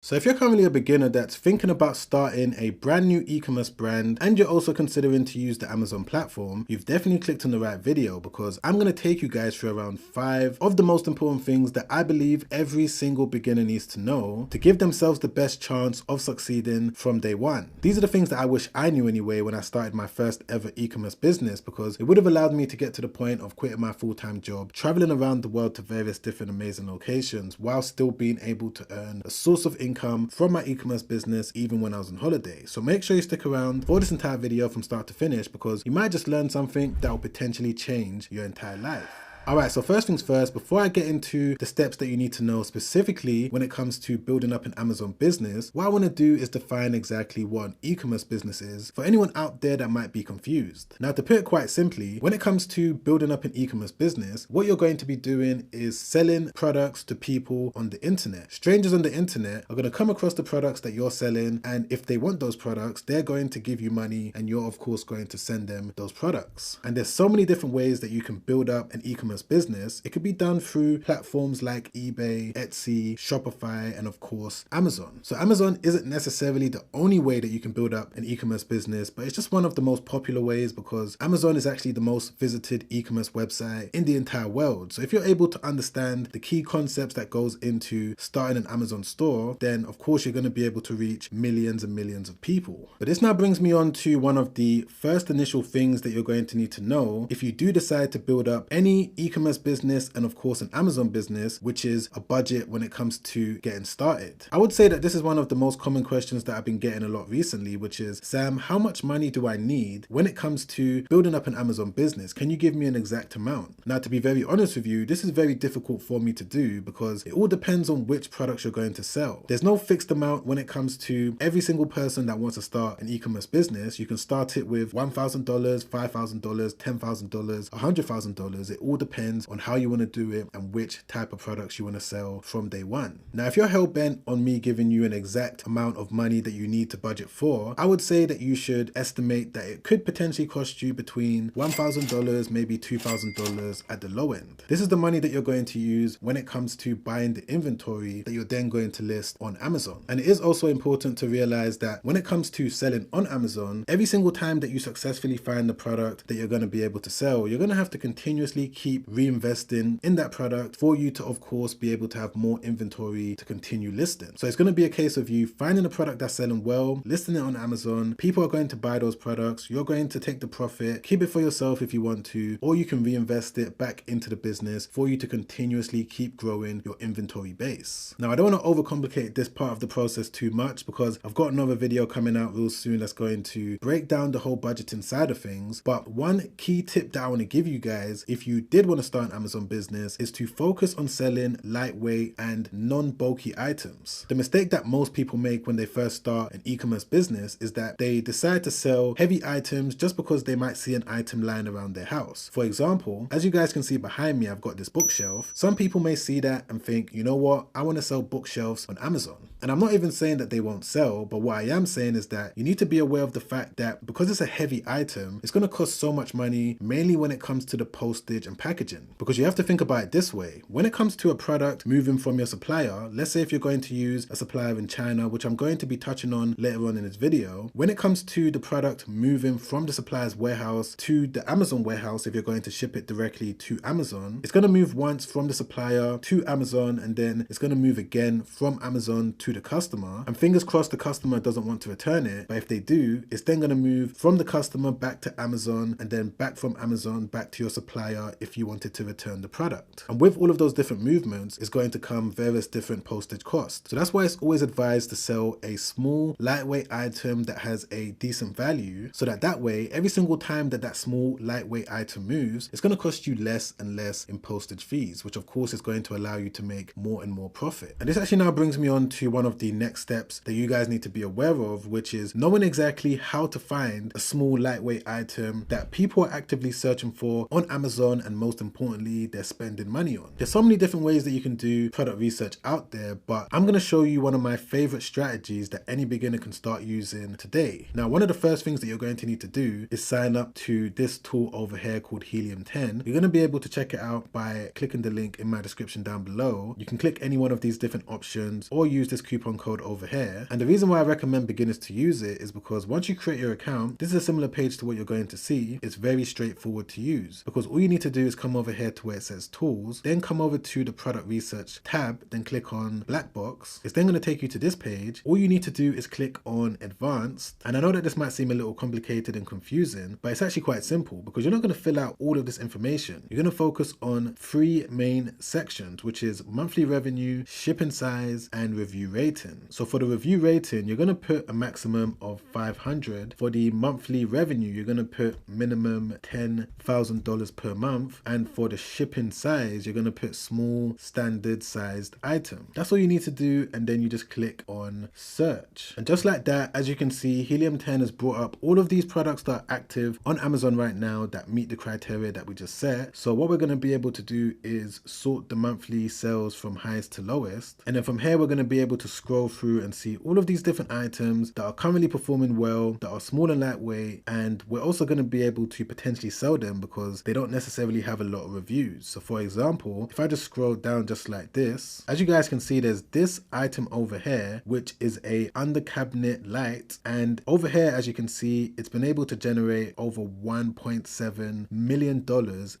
So if you're currently a beginner that's thinking about starting a brand new e-commerce brand and you're also considering to use the Amazon platform, you've definitely clicked on the right video, because I'm going to take you guys through around 5 of the most important things that I believe every single beginner needs to know to give themselves the best chance of succeeding from day one. These are the things that I wish I knew anyway when I started my first ever e-commerce business, because it would have allowed me to get to the point of quitting my full-time job, traveling around the world to various different amazing locations while still being able to earn a source of income from my e-commerce business even when I was on holiday. So make sure you stick around for this entire video from start to finish, because you might just learn something that will potentially change your entire life. Alright, so first things first, before I get into the steps that you need to know specifically when it comes to building up an Amazon business, what I want to do is define exactly what an e-commerce business is for anyone out there that might be confused. Now, to put it quite simply, when it comes to building up an e-commerce business, what you're going to be doing is selling products to people on the internet. Strangers on the internet are going to come across the products that you're selling, and if they want those products, they're going to give you money, and you're of course going to send them those products. And there's so many different ways that you can build up an e-commerce business. It could be done through platforms like eBay, Etsy, Shopify, and of course Amazon. So Amazon isn't necessarily the only way that you can build up an e-commerce business, but it's just one of the most popular ways, because Amazon is actually the most visited e-commerce website in the entire world. So if you're able to understand the key concepts that goes into starting an Amazon store, then of course you're going to be able to reach millions and millions of people. But this now brings me on to one of the first initial things that you're going to need to know if you do decide to build up any e-commerce business, and of course an Amazon business, which is a budget when it comes to getting started. I would say that this is one of the most common questions that I've been getting a lot recently, which is, Sam, how much money do I need when it comes to building up an Amazon business? Can you give me an exact amount? Now, to be very honest with you, this is very difficult for me to do, because it all depends on which products you're going to sell. There's no fixed amount when it comes to every single person that wants to start an e-commerce business. You can start it with $1,000, $5,000, $10,000, $100,000. It all depends on how you want to do it and which type of products you want to sell from day one. Now, if you're hell-bent on me giving you an exact amount of money that you need to budget for, I would say that you should estimate that it could potentially cost you between $1,000, maybe $2,000 at the low end. This is the money that you're going to use when it comes to buying the inventory that you're then going to list on Amazon. And it is also important to realize that when it comes to selling on Amazon, every single time that you successfully find the product that you're going to be able to sell, you're going to have to continuously keep reinvesting in that product for you to of course be able to have more inventory to continue listing. So it's going to be a case of you finding a product that's selling well, listing it on Amazon, people are going to buy those products, you're going to take the profit, keep it for yourself if you want to, or you can reinvest it back into the business for you to continuously keep growing your inventory base. Now, I don't want to overcomplicate this part of the process too much, because I've got another video coming out real soon that's going to break down the whole budgeting side of things. But one key tip that I want to give you guys, if you did want to start an Amazon business, is to focus on selling lightweight and non-bulky items. The mistake that most people make when they first start an e-commerce business is that they decide to sell heavy items just because they might see an item lying around their house. For example, as you guys can see behind me, I've got this bookshelf. Some people may see that and think, you know what, I want to sell bookshelves on Amazon. And I'm not even saying that they won't sell, but what I am saying is that you need to be aware of the fact that because it's a heavy item, it's going to cost so much money, mainly when it comes to the postage and packaging. Because you have to think about it this way. When it comes to a product moving from your supplier, let's say if you're going to use a supplier in China, which I'm going to be touching on later on in this video, when it comes to the product moving from the supplier's warehouse to the Amazon warehouse, if you're going to ship it directly to Amazon, it's going to move once from the supplier to Amazon, and then it's going to move again from Amazon to the customer. And fingers crossed the customer doesn't want to return it, but if they do, it's then going to move from the customer back to Amazon, and then back from Amazon back to your supplier if you wanted to return the product. And with all of those different movements is going to come various different postage costs. So that's why it's always advised to sell a small, lightweight item that has a decent value, so that way, every single time that small, lightweight item moves, it's going to cost you less and less in postage fees, which of course is going to allow you to make more and more profit. And this actually now brings me on to one of the next steps that you guys need to be aware of, which is knowing exactly how to find a small, lightweight item that people are actively searching for on Amazon and most most importantly, they're spending money on. There's so many different ways that you can do product research out there, but I'm going to show you one of my favorite strategies that any beginner can start using today. Now, one of the first things that you're going to need to do is sign up to this tool over here called Helium 10. You're going to be able to check it out by clicking the link in my description down below. You can click any one of these different options or use this coupon code over here. And the reason why I recommend beginners to use it is because once you create your account, this is a similar page to what you're going to see. It's very straightforward to use because all you need to do is come over here to where it says tools, then come over to the product research tab, then click on black box. It's then going to take you to this page. All you need to do is click on advanced. And I know that this might seem a little complicated and confusing, but it's actually quite simple because you're not going to fill out all of this information. You're going to focus on three main sections, which is monthly revenue, shipping size, and review rating. So for the review rating, you're going to put a maximum of 500. For the monthly revenue, you're going to put minimum $10,000 per month. And for the shipping size, you're going to put small standard sized item. That's all you need to do. And then you just click on search. And just like that, as you can see, Helium 10 has brought up all of these products that are active on Amazon right now that meet the criteria that we just set. So what we're going to be able to do is sort the monthly sales from highest to lowest. And then from here, we're going to be able to scroll through and see all of these different items that are currently performing well, that are small and lightweight. And we're also going to be able to potentially sell them because they don't necessarily have a lot of reviews. So for example, if I just scroll down just like this, as you guys can see, there's this item over here, which is a under cabinet light. And over here, as you can see, it's been able to generate over $1.7 million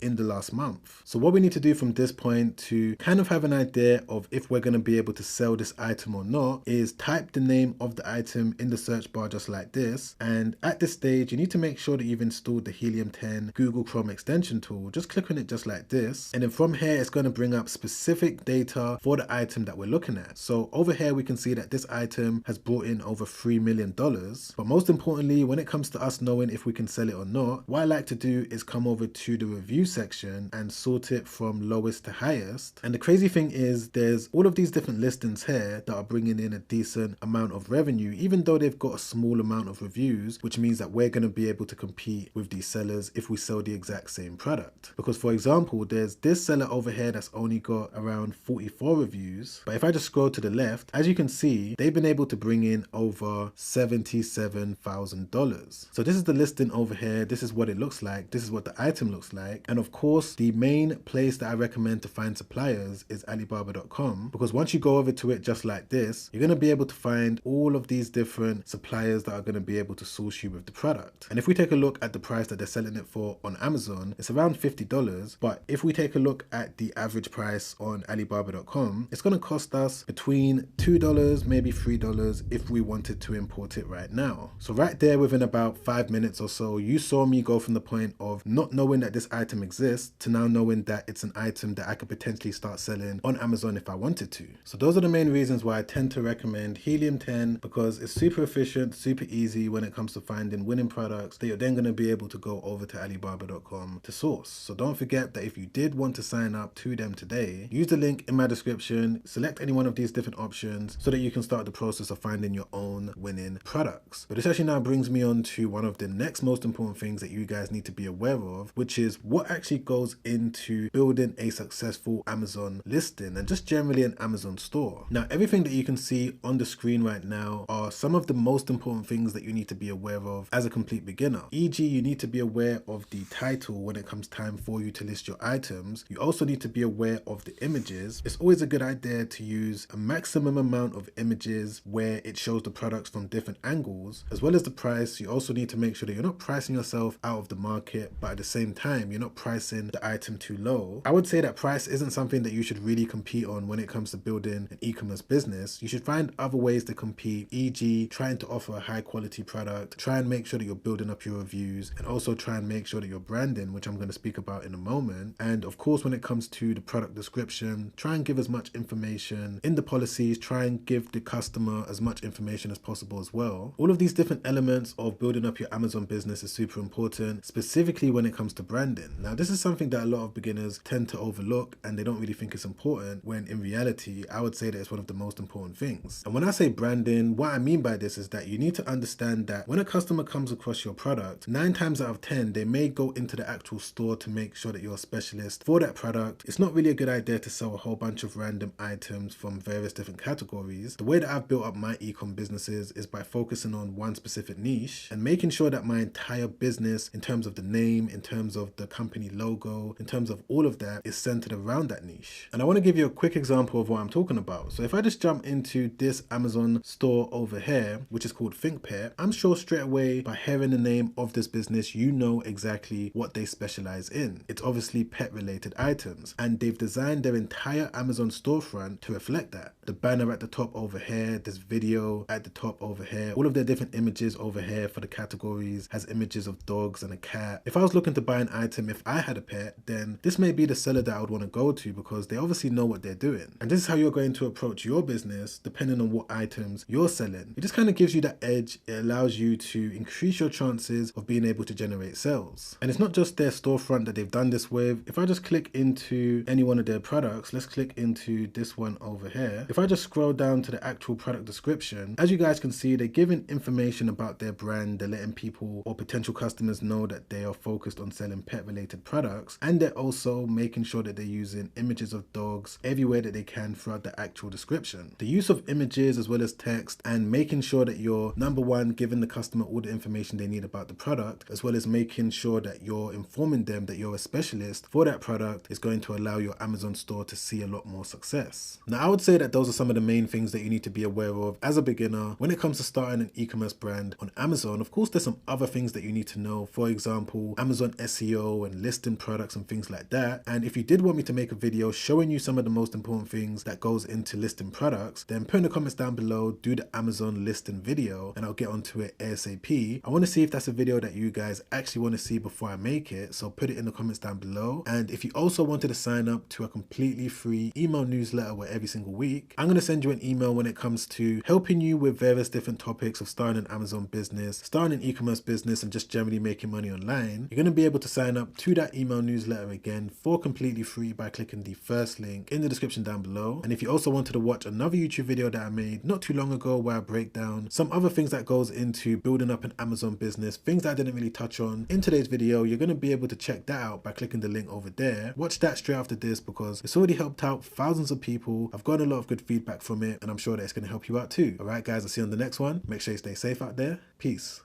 in the last month. So what we need to do from this point to kind of have an idea of if we're going to be able to sell this item or not is type the name of the item in the search bar just like this. And at this stage, you need to make sure that you've installed the Helium 10 Google Chrome extension tool. Just click on it just like this. And then from here, it's going to bring up specific data for the item that we're looking at. So over here, we can see that this item has brought in over $3 million. But most importantly, when it comes to us knowing if we can sell it or not, what I like to do is come over to the review section and sort it from lowest to highest. And the crazy thing is there's all of these different listings here that are bringing in a decent amount of revenue, even though they've got a small amount of reviews, which means that we're going to be able to compete with these sellers if we sell the exact same product. Because for example, there's this seller over here that's only got around 44 reviews. But if I just scroll to the left, as you can see, they've been able to bring in over $77,000. So this is the listing over here. This is what it looks like. This is what the item looks like. And of course, the main place that I recommend to find suppliers is Alibaba.com, because once you go over to it just like this, you're going to be able to find all of these different suppliers that are going to be able to source you with the product. And if we take a look at the price that they're selling it for on Amazon, it's around $50. But if we take a look at the average price on Alibaba.com, it's going to cost us between $2, maybe $3 if we wanted to import it right now. So right there, within about 5 minutes or so, you saw me go from the point of not knowing that this item exists to now knowing that it's an item that I could potentially start selling on Amazon if I wanted to. So those are the main reasons why I tend to recommend Helium 10, because it's super efficient, super easy when it comes to finding winning products that you're then going to be able to go over to Alibaba.com to source. So don't forget that if you did want to sign up to them today, use the link in my description, select any one of these different options so that you can start the process of finding your own winning products. But this actually now brings me on to one of the next most important things that you guys need to be aware of, which is what actually goes into building a successful Amazon listing and just generally an Amazon store. Now, everything that you can see on the screen right now are some of the most important things that you need to be aware of as a complete beginner. E.g., you need to be aware of the title when it comes time for you to list your items. You also need to be aware of the images. It's always a good idea to use a maximum amount of images where it shows the products from different angles, as well as the price. You also need to make sure that you're not pricing yourself out of the market, but at the same time, you're not pricing the item too low. I would say that price isn't something that you should really compete on when it comes to building an e-commerce business. You should find other ways to compete, e.g. trying to offer a high quality product, try and make sure that you're building up your reviews, and also try and make sure that you're branding, which I'm going to speak about in a moment. And of course, when it comes to the product description, try and give as much information in the policies, try and give the customer as much information as possible as well. All of these different elements of building up your Amazon business is super important, specifically when it comes to branding. Now, this is something that a lot of beginners tend to overlook and they don't really think it's important, when in reality, I would say that it's one of the most important things. And when I say branding, what I mean by this is that you need to understand that when a customer comes across your product, 9 times out of 10, they may go into the actual store to make sure sure that you're a specialist for that product. It's not really a good idea to sell a whole bunch of random items from various different categories. The way that I've built up my e-com businesses is by focusing on one specific niche and making sure that my entire business, in terms of the name, in terms of the company logo, in terms of all of that, is centered around that niche. And I want to give you a quick example of what I'm talking about. So if I just jump into this Amazon store over here, which is called ThinkPet, I'm sure straight away by hearing the name of this business, you know exactly what they specialize in. It's obviously pet related items, and they've designed their entire Amazon storefront to reflect that. The banner at the top over here, this video at the top over here, all of their different images over here for the categories has images of dogs and a cat. If I was looking to buy an item, if I had a pet, then this may be the seller that I would want to go to because they obviously know what they're doing. And this is how you're going to approach your business depending on what items you're selling. It just kind of gives you that edge. It allows you to increase your chances of being able to generate sales. And it's not just their storefront that they've done this with. If I just click into any one of their products, let's click into this one over here. If I just scroll down to the actual product description, as you guys can see, they're giving information about their brand. They're letting people or potential customers know that they are focused on selling pet related products, and they're also making sure that they're using images of dogs everywhere that they can throughout the actual description. The use of images as well as text, and making sure that you're, number one, giving the customer all the information they need about the product, as well as making sure that you're informing them that you're a specialist for that product, is going to allow your Amazon store to see a lot more success. Now, I would say that those are some of the main things that you need to be aware of as a beginner when it comes to starting an e-commerce brand on Amazon. Of course, there's some other things that you need to know. For example, Amazon SEO and listing products and things like that. And if you did want me to make a video showing you some of the most important things that goes into listing products, then put in the comments down below, do the Amazon listing video, and I'll get onto it ASAP. I want to see if that's a video that you guys actually want to see before I make it, so put it in the comments down below. And if you also wanted to sign up to a completely free email newsletter where every single week I'm going to send you an email when it comes to helping you with various different topics of starting an Amazon business, starting an e-commerce business, and just generally making money online, you're going to be able to sign up to that email newsletter again for completely free by clicking the first link in the description down below. And if you also wanted to watch another YouTube video that I made not too long ago where I break down some other things that goes into building up an Amazon business, things that I didn't really touch on in today's video, you're going to be able to check that out by clicking the link over there. Watch that straight after this because it's already helped out thousands of people. I've gotten a lot of good feedback from it, and I'm sure that it's going to help you out too. All right, guys, I'll see you on the next one. Make sure you stay safe out there. Peace.